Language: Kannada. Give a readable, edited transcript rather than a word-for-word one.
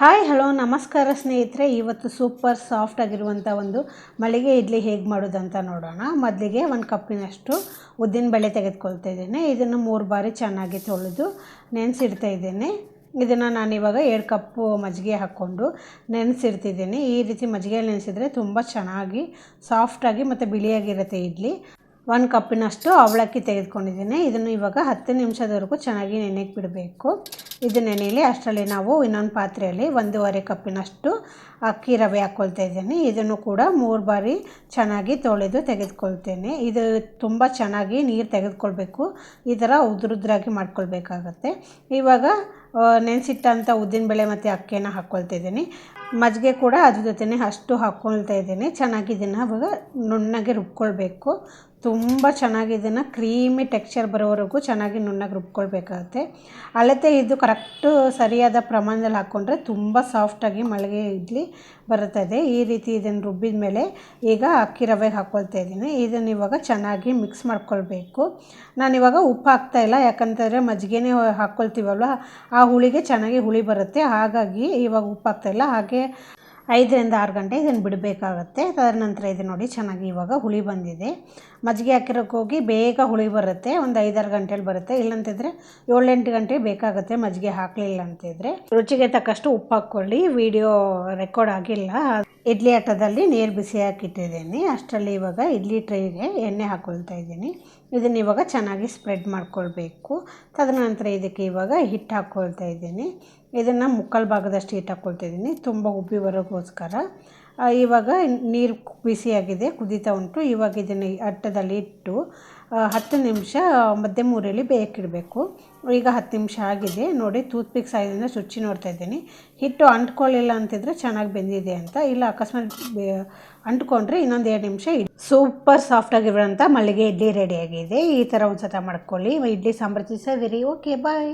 ಹಾಯ್ ಹಲೋ ನಮಸ್ಕಾರ ಸ್ನೇಹಿತರೆ. ಇವತ್ತು ಸೂಪರ್ ಸಾಫ್ಟ್ ಆಗಿರುವಂಥ ಒಂದು ಮಲ್ಲಿಗೆ ಇಡ್ಲಿ ಹೇಗೆ ಮಾಡೋದಂತ ನೋಡೋಣ. ಮೊದಲಿಗೆ 1 ಕಪ್ಪಿನಷ್ಟು ಉದ್ದಿನಬೇಳೆ ತೆಗೆದುಕೊಳ್ತಾ ಇದ್ದೇನೆ. ಇದನ್ನು 3 ಬಾರಿ ಚೆನ್ನಾಗಿ ತೊಳೆದು ನೆನೆಸಿಡ್ತಾ ಇದ್ದೇನೆ. ಇದನ್ನು ನಾನಿವಾಗ 2 ಕಪ್ಪು ಮಜ್ಜಿಗೆ ಹಾಕ್ಕೊಂಡು ನೆನೆಸಿಡ್ತಿದ್ದೀನಿ. ಈ ರೀತಿ ಮಜ್ಜಿಗೆಯಲ್ಲಿ ನೆನೆಸಿದರೆ ತುಂಬ ಚೆನ್ನಾಗಿ ಸಾಫ್ಟಾಗಿ ಮತ್ತು ಬಿಳಿಯಾಗಿರುತ್ತೆ ಇಡ್ಲಿ. 1 ಕಪ್ಪಿನಷ್ಟು ಅವಲಕ್ಕಿ ತೆಗೆದುಕೊಂಡಿದ್ದೀನಿ. ಇದನ್ನು ಇವಾಗ 10 ನಿಮಿಷದವರೆಗೂ ಚೆನ್ನಾಗಿ ನೆನೆಗೆ ಬಿಡಬೇಕು. ಇದು ನೆನೆಯಲಿ ಅಷ್ಟರಲ್ಲಿ ನಾವು ಇನ್ನೊಂದು ಪಾತ್ರೆಯಲ್ಲಿ 1.5 ಕಪ್ಪಿನಷ್ಟು ಅಕ್ಕಿ ರವೆ ಹಾಕ್ಕೊಳ್ತಾ ಇದ್ದೀನಿ. ಇದನ್ನು ಕೂಡ 3 ಬಾರಿ ಚೆನ್ನಾಗಿ ತೊಳೆದು ತೆಗೆದುಕೊಳ್ತೇನೆ. ಇದು ತುಂಬ ಚೆನ್ನಾಗಿ ನೀರು ತೆಗೆದುಕೊಳ್ಬೇಕು. ಈ ಥರ ಉದುರುದ್ರಾಗಿ ಮಾಡ್ಕೊಳ್ಬೇಕಾಗತ್ತೆ. ಇವಾಗ ನೆನೆಸಿಟ್ಟಂಥ ಉದ್ದಿನಬೇಳೆ ಮತ್ತು ಅಕ್ಕಿಯನ್ನು ಹಾಕ್ಕೊಳ್ತಾ ಇದ್ದೀನಿ. ಮಜ್ಜಿಗೆ ಕೂಡ ಅದ್ರ ಜೊತೆನೇ ಅಷ್ಟು ಹಾಕ್ಕೊಳ್ತಾ ಇದ್ದೀನಿ. ಚೆನ್ನಾಗಿ ಇದನ್ನು ಇವಾಗ ನುಣ್ಣಗೆ ರುಬ್ಕೊಳ್ಬೇಕು. ತುಂಬ ಚೆನ್ನಾಗಿ ಇದನ್ನು ಕ್ರೀಮಿ ಟೆಕ್ಸ್ಚರ್ ಬರೋವರೆಗೂ ಚೆನ್ನಾಗಿ ನುಣ್ಣಗೆ ರುಬ್ಕೊಳ್ಬೇಕಾಗುತ್ತೆ. ಅಳತೆ ಇದು ಕರೆಕ್ಟು ಸರಿಯಾದ ಪ್ರಮಾಣದಲ್ಲಿ ಹಾಕ್ಕೊಂಡ್ರೆ ತುಂಬ ಸಾಫ್ಟಾಗಿ ಮಲ್ಲಿಗೆ ಇಡ್ಲಿ ಬರುತ್ತದೆ. ಈ ರೀತಿ ಇದನ್ನು ರುಬ್ಬಿದ ಮೇಲೆ ಈಗ ಅಕ್ಕಿ ರವೆಗೆ ಹಾಕ್ಕೊಳ್ತಾ ಇದ್ದೀನಿ. ಇದನ್ನು ಇವಾಗ ಚೆನ್ನಾಗಿ ಮಿಕ್ಸ್ ಮಾಡ್ಕೊಳ್ಬೇಕು. ನಾನಿವಾಗ ಉಪ್ಪು ಹಾಕ್ತಾಯಿಲ್ಲ, ಯಾಕಂತಂದರೆ ಮಜ್ಜಿಗೆನೇ ಹಾಕ್ಕೊಳ್ತೀವಲ್ವ, ಆ ಹುಳಿಗೆ ಚೆನ್ನಾಗಿ ಹುಳಿ ಬರುತ್ತೆ. ಹಾಗಾಗಿ ಇವಾಗ ಉಪ್ಪು ಹಾಕ್ತಾಯಿಲ್ಲ. ಹಾಗೆ 5 ರಿಂದ 6 ಗಂಟೆ ಇದನ್ನು ಬಿಡಬೇಕಾಗತ್ತೆ. ತದನಂತರ ಇದು ನೋಡಿ ಚೆನ್ನಾಗಿ ಇವಾಗ ಹುಳಿ ಬಂದಿದೆ. ಮಜ್ಜಿಗೆ ಹಾಕಿರೋಕ್ಕೆ ಹೋಗಿ ಬೇಗ ಹುಳಿ ಬರುತ್ತೆ. ಒಂದು 5-6 ಗಂಟೆಲಿ ಬರುತ್ತೆ. ಇಲ್ಲಂತಿದ್ರೆ 7-8 ಗಂಟೆ ಬೇಕಾಗುತ್ತೆ ಮಜ್ಜಿಗೆ ಹಾಕಲಿಲ್ಲ ಅಂತಿದ್ರೆ. ರುಚಿಗೆ ತಕ್ಕಷ್ಟು ಉಪ್ಪು ಹಾಕ್ಕೊಳ್ಳಿ. ವಿಡಿಯೋ ರೆಕಾರ್ಡ್ ಆಗಿಲ್ಲ. ಇಡ್ಲಿ ಆಟದಲ್ಲಿ ನೀರು ಬಿಸಿ ಹಾಕಿಟ್ಟಿದ್ದೀನಿ. ಅಷ್ಟರಲ್ಲಿ ಇವಾಗ ಇಡ್ಲಿ ಟ್ರೈಗೆ ಎಣ್ಣೆ ಹಾಕ್ಕೊಳ್ತಾ ಇದ್ದೀನಿ. ಇದನ್ನು ಇವಾಗ ಚೆನ್ನಾಗಿ ಸ್ಪ್ರೆಡ್ ಮಾಡ್ಕೊಳ್ಬೇಕು. ತದನಂತರ ಇದಕ್ಕೆ ಇವಾಗ ಹಿಟ್ಟು ಹಾಕ್ಕೊಳ್ತಾ ಇದ್ದೀನಿ. ಇದನ್ನು 3/4 ಭಾಗದಷ್ಟು ಹಿಟ್ಟು ಹಾಕ್ಕೊಳ್ತಾ ಇದ್ದೀನಿ, ತುಂಬ ಉಬ್ಬಿ ಬರೋಕ್ಕೋಸ್ಕರ. ಇವಾಗ ನೀರು ಬಿಸಿಯಾಗಿದೆ, ಕುದೀತಾ ಉಂಟು. ಇವಾಗ ಇದನ್ನು ಅಟ್ಟದಲ್ಲಿ ಇಟ್ಟು 10 ನಿಮಿಷ ಮಧ್ಯಮ ಉರಿಯಲ್ಲಿ ಬೇಯಕ್ಕಿಡಬೇಕು. ಈಗ 10 ನಿಮಿಷ ಆಗಿದೆ ನೋಡಿ. ಟೂತ್ಪಿಕ್ ಸಹಾಯದಿಂದ ಚುಚ್ಚಿ ನೋಡ್ತಾ ಇದ್ದೀನಿ. ಹಿಟ್ಟು ಅಂಟ್ಕೊಳ್ಳಿಲ್ಲ ಅಂತಿದ್ರೆ ಚೆನ್ನಾಗಿ ಬೆಂದಿದೆ ಅಂತ. ಇಲ್ಲ ಅಕಸ್ಮಾತ್ ಅಂಟ್ಕೊಂಡ್ರೆ ಇನ್ನೊಂದು 2 ನಿಮಿಷ ಸೂಪರ್ ಸಾಫ್ಟಾಗಿರೋಂಥ ಮಲ್ಲಿಗೆ ಇಡ್ಲಿ ರೆಡಿಯಾಗಿದೆ. ಈ ಥರ ಒಂದು ಸತ ಮಾಡ್ಕೊಳ್ಳಿ. ಇಡ್ಲಿ ಸಾಂಬಾರು ತಿನ್ನಿಸಿದಿರಿ. ಓಕೆ ಬಾಯ್.